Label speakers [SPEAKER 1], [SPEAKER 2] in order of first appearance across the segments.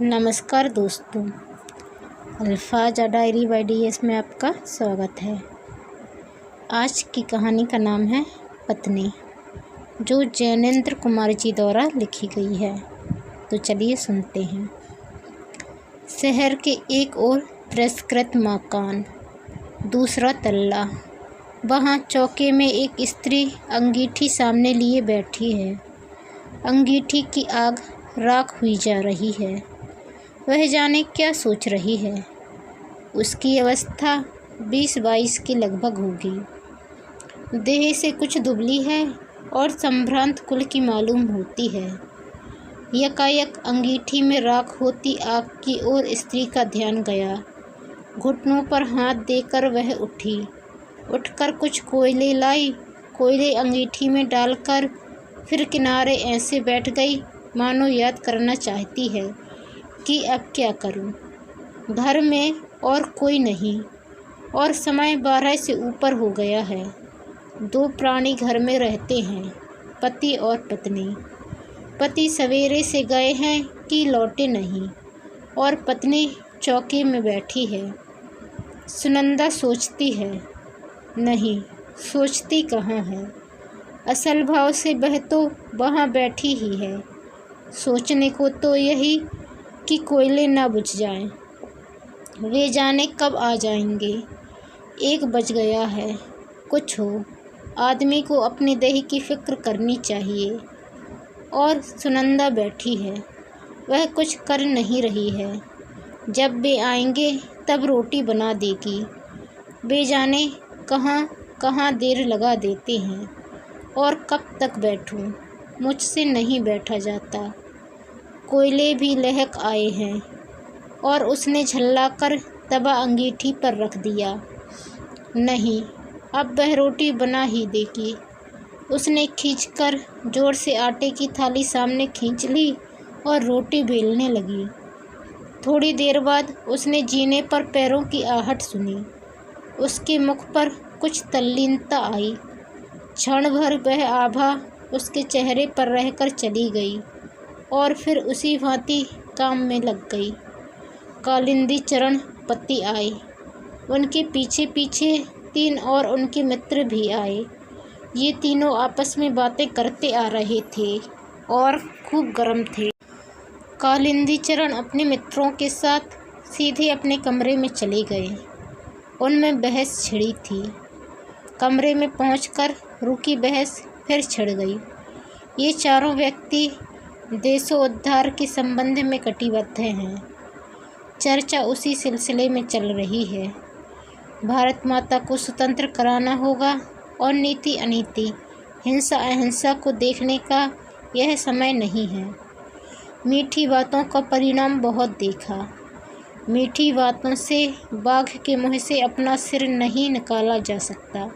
[SPEAKER 1] नमस्कार दोस्तों, अल्फाजा diary bye DS में आपका स्वागत है। आज की कहानी का नाम है पत्नी, जो जैनेंद्र कुमार जी द्वारा लिखी गई है। तो चलिए सुनते हैं। शहर के एक ओर पुरस्कृत मकान, दूसरा तल्ला। वहाँ चौके में एक स्त्री अंगीठी सामने लिए बैठी है। अंगीठी की आग राख हुई जा रही है। वह जाने क्या सोच रही है। उसकी अवस्था 20-22 के लगभग होगी। देह से कुछ दुबली है और संभ्रांत कुल की मालूम होती है। यकायक अंगीठी में राख होती आग की ओर स्त्री का ध्यान गया। घुटनों पर हाथ देकर वह उठी। उठकर कुछ कोयले लाई। कोयले अंगीठी में डालकर फिर किनारे ऐसे बैठ गई मानो याद करना चाहती है कि अब क्या करूं। घर में और कोई नहीं और समय 12 से ऊपर हो गया है। 2 प्राणी घर में रहते हैं, पति और पत्नी। पति सवेरे से गए हैं कि लौटे नहीं और पत्नी चौके में बैठी है। सुनंदा सोचती है, नहीं सोचती कहाँ है। असल भाव से वह तो वहाँ बैठी ही है। सोचने को तो यही कि कोयले ना बुझ जाएं। वे जाने कब आ जाएंगे। 1 बज गया है। कुछ हो, आदमी को अपने देह की फिक्र करनी चाहिए। और सुनंदा बैठी है, वह कुछ कर नहीं रही है। जब वे आएंगे तब रोटी बना देगी। वे जाने कहाँ कहाँ देर लगा देते हैं और कब तक बैठूं। मुझसे नहीं बैठा जाता। कोयले भी लहक आए हैं और उसने झल्लाकर तवा अंगीठी पर रख दिया। नहीं, अब वह रोटी बना ही देगी। उसने खींचकर जोर से आटे की थाली सामने खींच ली और रोटी बेलने लगी। थोड़ी देर बाद उसने जीने पर पैरों की आहट सुनी। उसके मुख पर कुछ तल्लीनता आई। क्षण भर वह आभा उसके चेहरे पर रहकर चली गई और फिर उसी भांति काम में लग गई। कालिंदी चरण पति आए। उनके पीछे पीछे 3 और उनके मित्र भी आए। ये तीनों आपस में बातें करते आ रहे थे और खूब गर्म थे। कालिंदी चरण अपने मित्रों के साथ सीधे अपने कमरे में चले गए। उनमें बहस छिड़ी थी। कमरे में पहुंचकर रुकी बहस फिर छिड़ गई। ये चारों व्यक्ति देशोद्धार के संबंध में कटिबद्ध हैं। चर्चा उसी सिलसिले में चल रही है। भारत माता को स्वतंत्र कराना होगा और नीति अनीति, हिंसा अहिंसा को देखने का यह समय नहीं है। मीठी बातों का परिणाम बहुत देखा। मीठी बातों से बाघ के मुँह से अपना सिर नहीं निकाला जा सकता।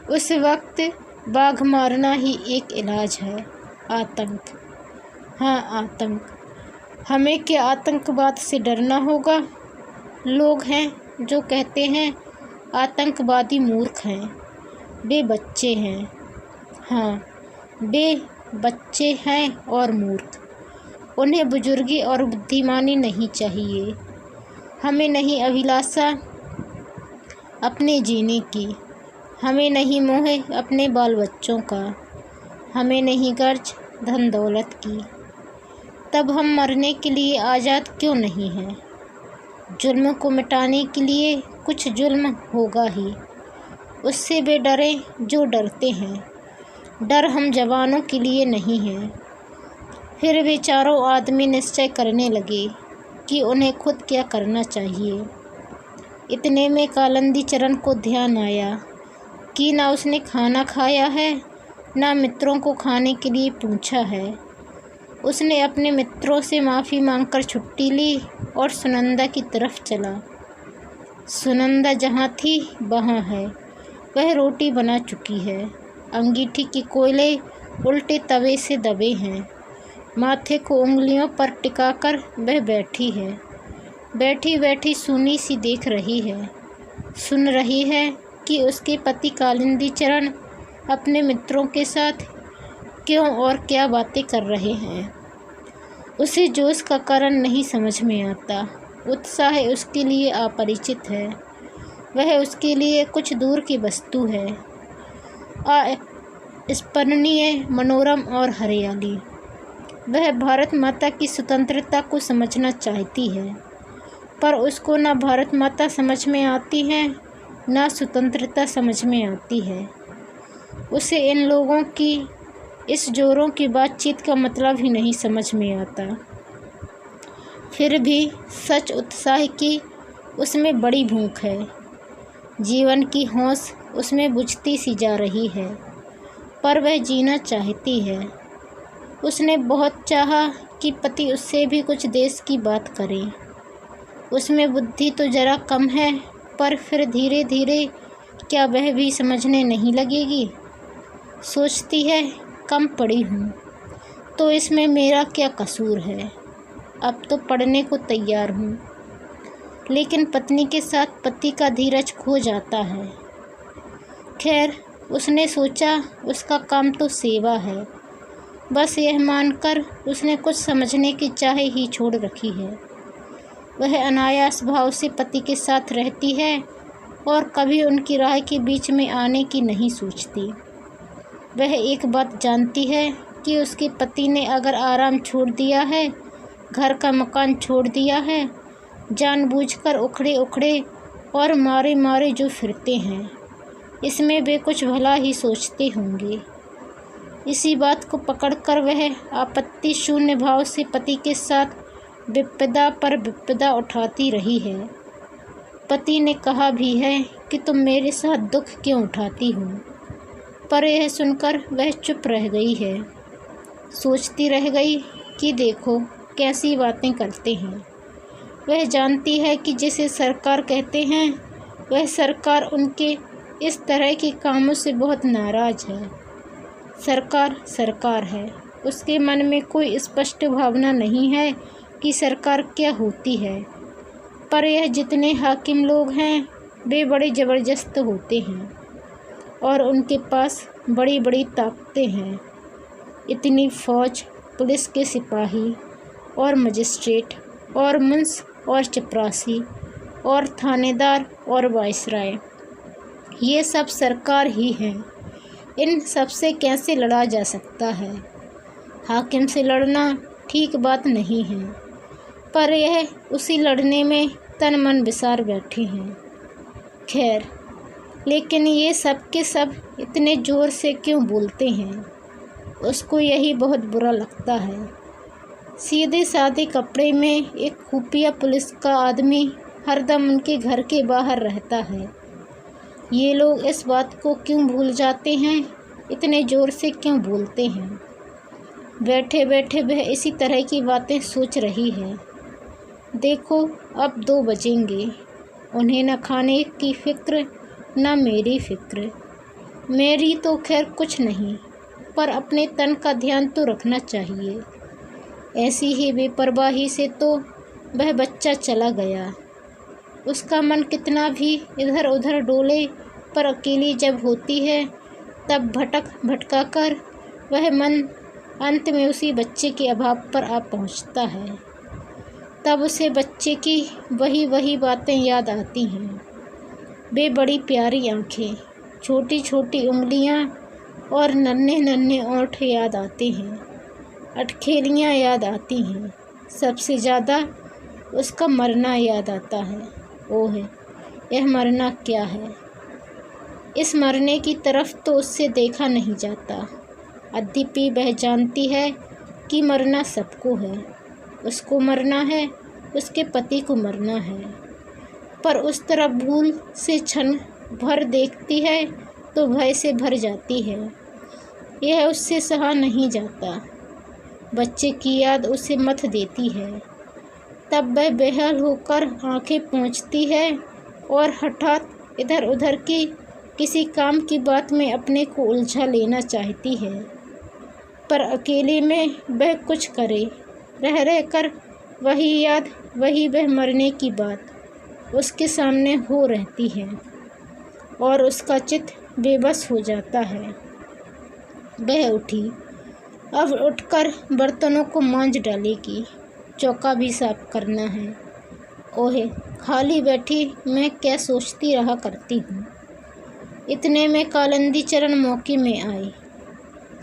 [SPEAKER 1] उस वक्त बाघ मारना ही एक इलाज है। आतंक, हाँ आतंक। हमें क्या आतंकवाद से डरना होगा? लोग हैं जो कहते हैं आतंकवादी मूर्ख हैं, वे बच्चे हैं। हाँ, वे बच्चे हैं और मूर्ख। उन्हें बुजुर्गी और बुद्धिमानी नहीं चाहिए। हमें नहीं अभिलाषा अपने जीने की। हमें नहीं मोह अपने बाल बच्चों का। हमें नहीं गर्ज धन दौलत की। तब हम मरने के लिए आज़ाद क्यों नहीं हैं? जुल्म को मिटाने के लिए कुछ जुल्म होगा ही। उससे वे डरें जो डरते हैं। डर हम जवानों के लिए नहीं है। फिर वे चारों आदमी निश्चय करने लगे कि उन्हें खुद क्या करना चाहिए। इतने में कालिंदी चरण को ध्यान आया कि ना उसने खाना खाया है, ना मित्रों को खाने के लिए पूछा है। उसने अपने मित्रों से माफ़ी मांगकर छुट्टी ली और सुनंदा की तरफ चला। सुनंदा जहाँ थी वहाँ है। वह रोटी बना चुकी है। अंगीठी के कोयले उल्टे तवे से दबे हैं। माथे को उंगलियों पर टिकाकर वह बैठी है। बैठी बैठी सूनी सी देख रही है। सुन रही है कि उसके पति कालिंदी चरण अपने मित्रों के साथ क्यों और क्या बातें कर रहे हैं। उसे जोश का कारण नहीं समझ में आता। उत्साह उसके लिए अपरिचित है, वह उसके लिए कुछ दूर की वस्तु है। अस्पर्शनीय, मनोरम और हरियाली। वह भारत माता की स्वतंत्रता को समझना चाहती है, पर उसको न भारत माता समझ में आती है, न स्वतंत्रता समझ में आती है। उसे इन लोगों की इस जोरों की बातचीत का मतलब ही नहीं समझ में आता। फिर भी सच उत्साह की उसमें बड़ी भूख है। जीवन की होश उसमें बुझती सी जा रही है, पर वह जीना चाहती है। उसने बहुत चाहा कि पति उससे भी कुछ देश की बात करे। उसमें बुद्धि तो ज़रा कम है, पर फिर धीरे धीरे क्या वह भी समझने नहीं लगेगी। सोचती है, कम पढ़ी हूँ तो इसमें मेरा क्या कसूर है, अब तो पढ़ने को तैयार हूँ। लेकिन पत्नी के साथ पति का धीरज खो जाता है। खैर, उसने सोचा उसका काम तो सेवा है, बस यह मानकर उसने कुछ समझने की चाह ही छोड़ रखी है। वह अनायास भाव से पति के साथ रहती है और कभी उनकी राह के बीच में आने की नहीं सोचती। वह एक बात जानती है कि उसके पति ने अगर आराम छोड़ दिया है, घर का मकान छोड़ दिया है, जानबूझकर उखड़े उखड़े और मारे मारे जो फिरते हैं, इसमें वे कुछ भला ही सोचते होंगे। इसी बात को पकड़कर वह आपत्ति शून्य भाव से पति के साथ विपदा पर विपदा उठाती रही है। पति ने कहा भी है कि तुम मेरे साथ दुख क्यों उठाती हो, पर यह सुनकर वह चुप रह गई है। सोचती रह गई कि देखो कैसी बातें करते हैं। वह जानती है कि जिसे सरकार कहते हैं, वह सरकार उनके इस तरह के कामों से बहुत नाराज़ है। सरकार सरकार है, उसके मन में कोई स्पष्ट भावना नहीं है कि सरकार क्या होती है। पर यह जितने हाकिम लोग हैं, वे बड़े ज़बरदस्त होते हैं और उनके पास बड़ी बड़ी ताकतें हैं। इतनी फ़ौज, पुलिस के सिपाही और मजिस्ट्रेट और मुंस और चपरासी और थानेदार और वाइसराय, ये सब सरकार ही हैं। इन सब से कैसे लड़ा जा सकता है? हाकिम से लड़ना ठीक बात नहीं है, पर यह उसी लड़ने में तन मन बिसार बैठे हैं। खैर, लेकिन ये सब के सब इतने ज़ोर से क्यों बोलते हैं? उसको यही बहुत बुरा लगता है। सीधे सादे कपड़े में एक खुफिया पुलिस का आदमी हरदम उनके घर के बाहर रहता है। ये लोग इस बात को क्यों भूल जाते हैं, इतने ज़ोर से क्यों बोलते हैं? बैठे बैठे वह इसी तरह की बातें सोच रही है। देखो, अब 2 बजेंगे। उन्हें न खाने की फ़िक्र न मेरी फ़िक्र। मेरी तो खैर कुछ नहीं, पर अपने तन का ध्यान तो रखना चाहिए। ऐसी ही बेपरवाही से तो वह बच्चा चला गया। उसका मन कितना भी इधर उधर डोले, पर अकेली जब होती है तब भटक भटका कर वह मन अंत में उसी बच्चे के अभाव पर आ पहुंचता है। तब उसे बच्चे की वही वही बातें याद आती हैं। वे बड़ी प्यारी आँखें, छोटी छोटी उंगलियां और नन्हे नन्हे ओंठ याद आते हैं। अटखेलियाँ याद आती हैं। सबसे ज़्यादा उसका मरना याद आता है। ओह, यह मरना क्या है? इस मरने की तरफ तो उससे देखा नहीं जाता। यद्यपि वह जानती है कि मरना सबको है। उसको मरना है, उसके पति को मरना है, पर उस तरफ भूल से क्षण भर देखती है तो भय से भर जाती है। यह उससे सहा नहीं जाता। बच्चे की याद उसे मथ देती है। तब वह बेहाल होकर आंखें पोंछती है और हठात इधर उधर की किसी काम की बात में अपने को उलझा लेना चाहती है, पर अकेले में वह कुछ करे, रह रह कर वही याद, वही वह मरने की बात उसके सामने हो रहती है और उसका चित्त बेबस हो जाता है। वह उठी, अब उठकर बर्तनों को मांज डालेगी, चौका भी साफ करना है। ओहे, खाली बैठी मैं क्या सोचती रहा करती हूँ। इतने में कालिंदी चरण मौके में आए।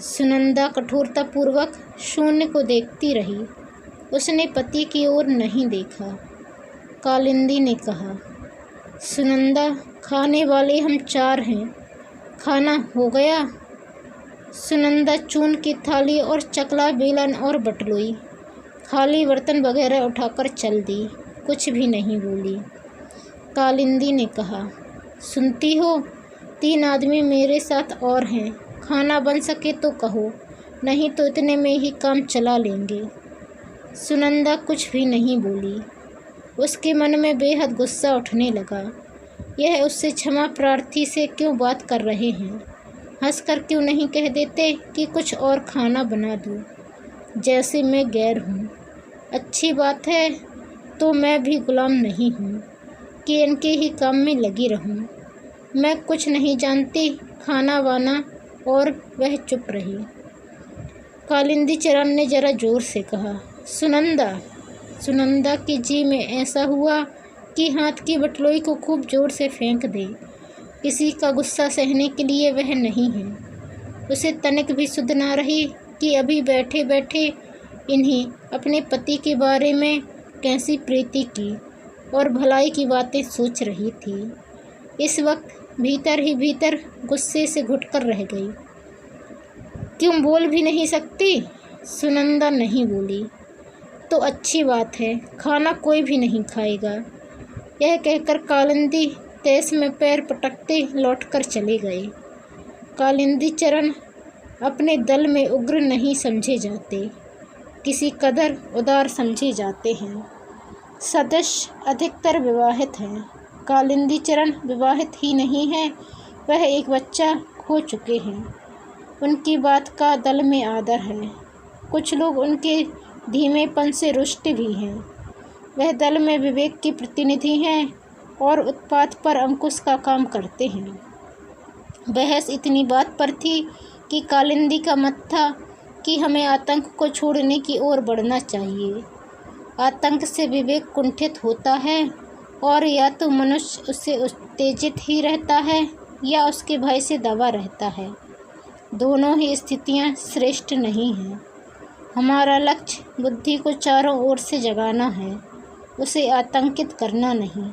[SPEAKER 1] सुनंदा कठोरतापूर्वक शून्य को देखती रही। उसने पति की ओर नहीं देखा। कालिंदी ने कहा, सुनंदा, खाने वाले हम 4 हैं, खाना हो गया? सुनंदा चून की थाली और चकला, बेलन और बटलोई, खाली बर्तन वगैरह उठाकर चल दी, कुछ भी नहीं बोली। कालिंदी ने कहा, सुनती हो, 3 आदमी मेरे साथ और हैं, खाना बन सके तो कहो, नहीं तो इतने में ही काम चला लेंगे। सुनंदा कुछ भी नहीं बोली। उसके मन में बेहद गुस्सा उठने लगा। यह उससे क्षमा प्रार्थी से क्यों बात कर रहे हैं? हंसकर क्यों नहीं कह देते कि कुछ और खाना बना दूँ, जैसे मैं गैर हूँ। अच्छी बात है, तो मैं भी गुलाम नहीं हूँ कि इनके ही काम में लगी रहूँ। मैं कुछ नहीं जानती खाना वाना। और वह चुप रही। कालिंदी चरण ने जरा जोर से कहा, सुनंदा। सुनंदा के जी में ऐसा हुआ कि हाथ की बटलोई को खूब जोर से फेंक दे। किसी का गुस्सा सहने के लिए वह नहीं है। उसे तनिक भी सुध ना रही कि अभी बैठे बैठे इन्हीं अपने पति के बारे में कैसी प्रीति की और भलाई की बातें सोच रही थी। इस वक्त भीतर ही भीतर गुस्से से घुटकर रह गई। क्यों बोल भी नहीं सकती? सुनंदा नहीं बोली। तो अच्छी बात है, खाना कोई भी नहीं खाएगा। यह कहकर कालिंदी तेज में पैर पटकते लौटकर चले गए। कालिंदी चरण अपने दल में उग्र नहीं समझे जाते, किसी कदर उदार समझे जाते हैं। सदस्य अधिकतर विवाहित हैं। कालिंदी चरण विवाहित ही नहीं है, वह एक बच्चा खो चुके हैं। उनकी बात का दल में आदर है। कुछ लोग उनके धीमेपन से रुष्ट भी हैं। वह दल में विवेक की प्रतिनिधि हैं और उत्पात पर अंकुश का काम करते हैं। बहस इतनी बात पर थी कि कालिंदी का मत था कि हमें आतंक को छोड़ने की ओर बढ़ना चाहिए। आतंक से विवेक कुंठित होता है और या तो मनुष्य उससे उत्तेजित ही रहता है या उसके भय से दबा रहता है। दोनों ही स्थितियां श्रेष्ठ नहीं हैं। हमारा लक्ष्य बुद्धि को चारों ओर से जगाना है, उसे आतंकित करना नहीं।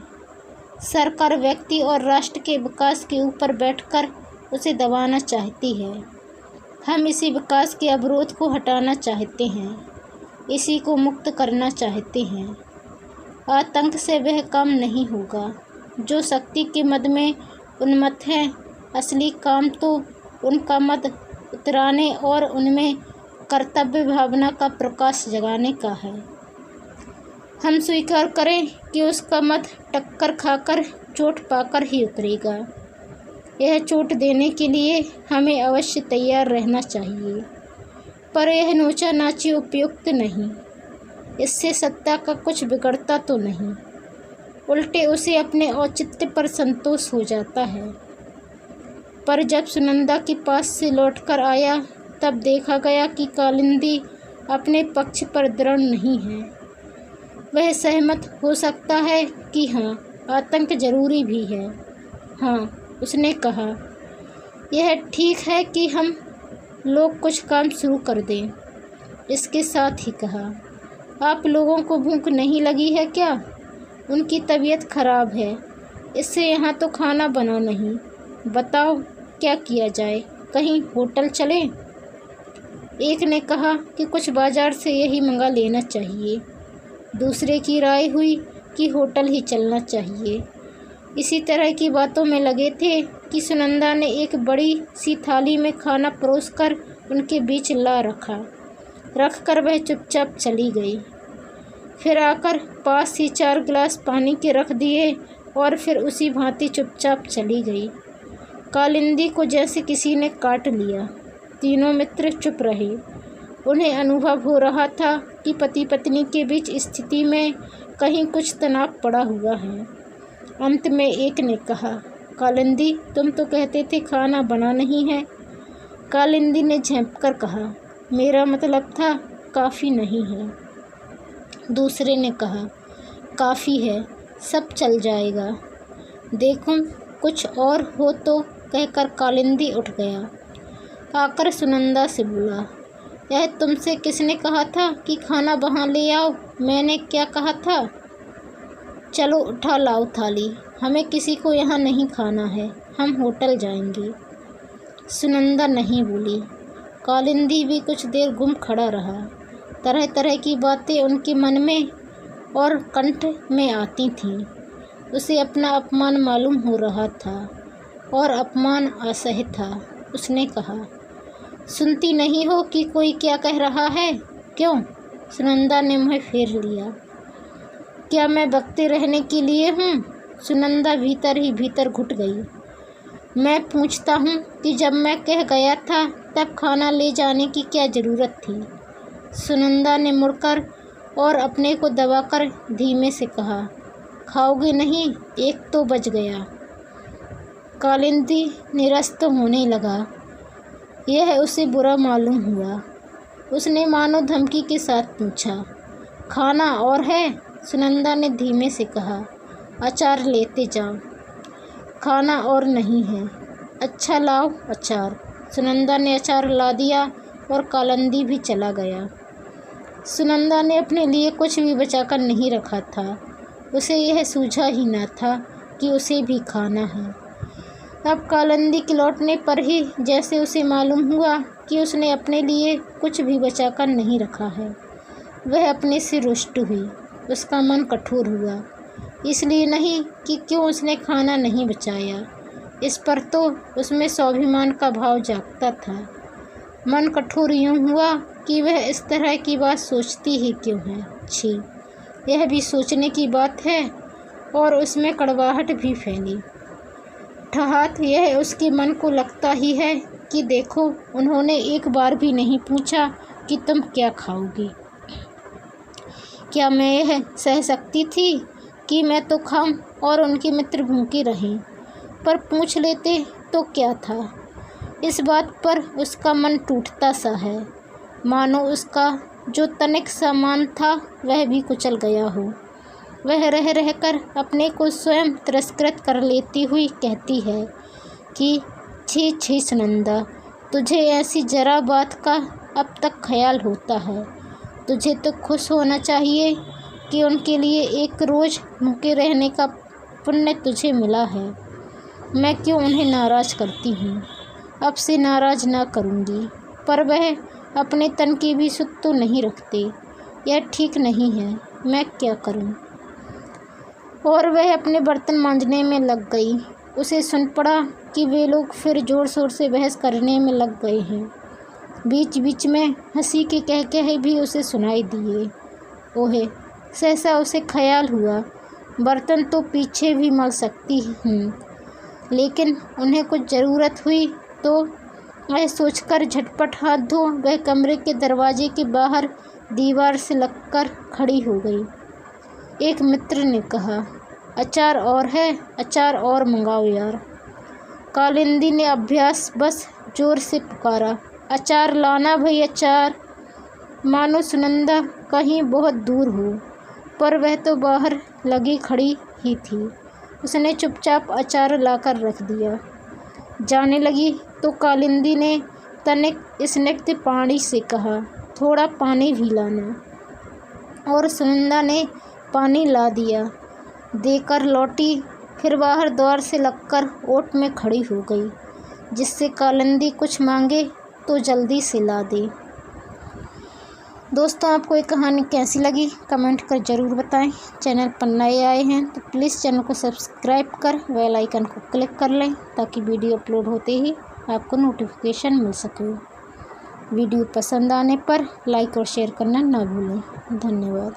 [SPEAKER 1] सरकार व्यक्ति और राष्ट्र के विकास के ऊपर बैठकर उसे दबाना चाहती है। हम इसी विकास के अवरोध को हटाना चाहते हैं, इसी को मुक्त करना चाहते हैं। आतंक से वह काम नहीं होगा। जो शक्ति के मद में उन्मत्त हैं, असली काम तो उनका मद उतराने और उनमें कर्तव्य भावना का प्रकाश जगाने का है। हम स्वीकार करें कि उसका मद टक्कर खाकर चोट पाकर ही उतरेगा। यह चोट देने के लिए हमें अवश्य तैयार रहना चाहिए, पर यह नोचा नाची उपयुक्त नहीं। इससे सत्ता का कुछ बिगड़ता तो नहीं, उल्टे उसे अपने औचित्य पर संतोष हो जाता है। पर जब सुनंदा के पास से लौटकर आया तब देखा गया कि कालिंदी अपने पक्ष पर दृढ़ नहीं है। वह सहमत हो सकता है कि हाँ, आतंक जरूरी भी है। हाँ, उसने कहा, यह ठीक है कि हम लोग कुछ काम शुरू कर दें। इसके साथ ही कहा, आप लोगों को भूख नहीं लगी है क्या? उनकी तबीयत खराब है, इससे यहाँ तो खाना बना नहीं। बताओ क्या किया जाए, कहीं होटल चलें? एक ने कहा कि कुछ बाजार से यही मंगा लेना चाहिए। दूसरे की राय हुई कि होटल ही चलना चाहिए। इसी तरह की बातों में लगे थे कि सुनंदा ने एक बड़ी सी थाली में खाना परोसकर उनके बीच ला रखकर वह चुपचाप चली गई। फिर आकर पास ही 4 गिलास पानी के रख दिए और फिर उसी भांति चुपचाप चली गई। कालिंदी को जैसे किसी ने काट लिया। तीनों मित्र चुप रहे। उन्हें अनुभव हो रहा था कि पति पत्नी के बीच स्थिति में कहीं कुछ तनाव पड़ा हुआ है। अंत में एक ने कहा, कालिंदी, तुम तो कहते थे खाना बना नहीं है। कालिंदी ने झेंपकर कहा, मेरा मतलब था काफ़ी नहीं है। दूसरे ने कहा, काफ़ी है, सब चल जाएगा। देखूं कुछ और हो तो, कहकर कालिंदी उठ गया। आकर सुनंदा से बोला, यह तुमसे किसने कहा था कि खाना वहाँ ले आओ? मैंने क्या कहा था? चलो उठा लाओ थाली, हमें किसी को यहाँ नहीं खाना है, हम होटल जाएंगे। सुनंदा नहीं बोली। कालिंदी भी कुछ देर गुम खड़ा रहा। तरह तरह की बातें उनके मन में और कंठ में आती थीं। उसे अपना अपमान मालूम हो रहा था और अपमान असह्य था। उसने कहा, सुनती नहीं हो कि कोई क्या कह रहा है? क्यों? सुनंदा ने मुँह फेर लिया। क्या मैं बकते रहने के लिए हूँ? सुनंदा भीतर ही भीतर घुट गई। मैं पूछता हूँ कि जब मैं कह गया था तब खाना ले जाने की क्या ज़रूरत थी? सुनंदा ने मुड़कर और अपने को दबाकर धीमे से कहा, खाओगे नहीं? एक तो बच गया। कालिंदी निरस्त होने लगा। यह उसे बुरा मालूम हुआ। उसने मानो धमकी के साथ पूछा, खाना और है? सुनंदा ने धीमे से कहा, अचार लेते जाओ। खाना और नहीं है। अच्छा लाओ अचार। सुनंदा ने अचार ला दिया और कालिंदी भी चला गया। सुनंदा ने अपने लिए कुछ भी बचाकर नहीं रखा था। उसे यह सूझा ही न था कि उसे भी खाना है। अब कालिंदी के लौटने पर ही जैसे उसे मालूम हुआ कि उसने अपने लिए कुछ भी बचाकर नहीं रखा है, वह अपने से रुष्ट हुई। उसका मन कठोर हुआ, इसलिए नहीं कि क्यों उसने खाना नहीं बचाया, इस पर तो उसमें स्वाभिमान का भाव जागता था। मन कठोर यूँ हुआ कि वह इस तरह की बात सोचती ही क्यों है। छी, यह भी सोचने की बात है। और उसमें कड़वाहट भी फैली। ठहात यह उसके मन को लगता ही है कि देखो, उन्होंने एक बार भी नहीं पूछा कि तुम क्या खाओगी। क्या मैं यह सह सकती थी कि मैं तो खाऊं और उनके मित्र भूखे रहें? पर पूछ लेते तो क्या था। इस बात पर उसका मन टूटता सा है, मानो उसका जो तनिक सामान था वह भी कुचल गया हो। वह रह रहकर अपने को स्वयं तिरस्कृत कर लेती हुई कहती है कि छी छी सुनंदा, तुझे ऐसी जरा बात का अब तक ख्याल होता है। तुझे तो खुश होना चाहिए कि उनके लिए एक रोज़ भूखे रहने का पुण्य तुझे मिला है। मैं क्यों उन्हें नाराज़ करती हूँ? अब से नाराज़ ना करूँगी। पर वह अपने तन की भी सुध तो नहीं रखते। यह ठीक नहीं है, मैं क्या करूँ? और वह अपने बर्तन मांजने में लग गई। उसे सुन पड़ा कि वे लोग फिर ज़ोर शोर से बहस करने में लग गए हैं। बीच बीच में हंसी के कह भी उसे सुनाई दिए। ओहे, सहसा उसे ख्याल हुआ, बर्तन तो पीछे भी मल सकती हूँ, लेकिन उन्हें कुछ ज़रूरत हुई तो वह सोचकर झटपट हाथ धो वह कमरे के दरवाजे के बाहर दीवार से लगकर खड़ी हो गई। एक मित्र ने कहा, अचार और है? अचार और मंगाओ यार। कालिंदी ने अभ्यास बस जोर से पुकारा, अचार लाना भाई, अचार। मानो सुनंदा कहीं बहुत दूर हो, पर वह तो बाहर लगी खड़ी ही थी। उसने चुपचाप अचार लाकर रख दिया। जाने लगी तो कालिंदी ने तनिक स्निग्ध पानी से कहा, थोड़ा पानी भी लाना। और सुनंदा ने पानी ला दिया, देकर लौटी। फिर बाहर द्वार से लगकर ओट में खड़ी हो गई, जिससे कालिंदी कुछ मांगे तो जल्दी से ला दे। दोस्तों, आपको ये कहानी कैसी लगी कमेंट कर ज़रूर बताएं। चैनल पर नए आए हैं तो प्लीज़ चैनल को सब्सक्राइब कर बेल आइकन को क्लिक कर लें, ताकि वीडियो अपलोड होते ही आपको नोटिफिकेशन मिल सके। वीडियो पसंद आने पर लाइक और शेयर करना ना भूलें। धन्यवाद।